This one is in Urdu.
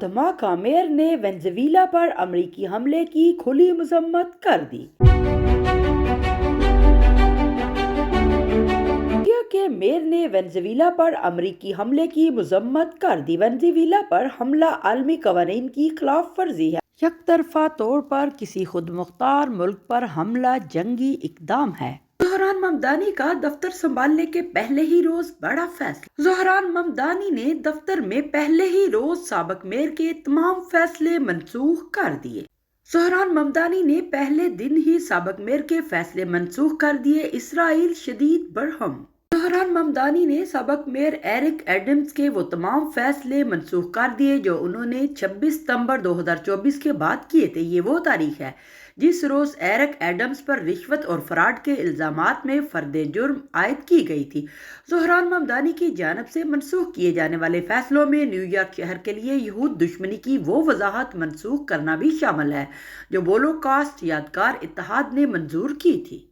دھماکہ میئر نے وینزویلا پر امریکی حملے کی کھلی مذمت کر دی۔ کہ میئر نے وینزویلا پر امریکی حملے کی مذمت کر دی۔ وینزویلا پر حملہ عالمی قوانین کی خلاف ورزی ہے۔ یک طرفہ طور پر کسی خود مختار ملک پر حملہ جنگی اقدام ہے۔ زہران ممدانی کا دفتر سنبھالنے کے پہلے ہی روز بڑا فیصلہ۔ زہران ممدانی نے دفتر میں پہلے ہی روز سابق میئر کے تمام فیصلے منسوخ کر دیے۔ زہران ممدانی نے پہلے دن ہی سابق میئر کے فیصلے منسوخ کر دیے۔ اسرائیل شدید برہم۔ زہران ممدانی نے سابق میئر ایرک ایڈمز کے وہ تمام فیصلے منسوخ کر دیے جو انہوں نے 26 ستمبر 2024 کے بعد کیے تھے۔ یہ وہ تاریخ ہے جس روز ایرک ایڈمز پر رشوت اور فراڈ کے الزامات میں فرد جرم عائد کی گئی تھی۔ زہران ممدانی کی جانب سے منسوخ کیے جانے والے فیصلوں میں نیو یارک شہر کے لیے یہود دشمنی کی وہ وضاحت منسوخ کرنا بھی شامل ہے جو ہولوکاسٹ یادگار اتحاد نے منظور کی تھی۔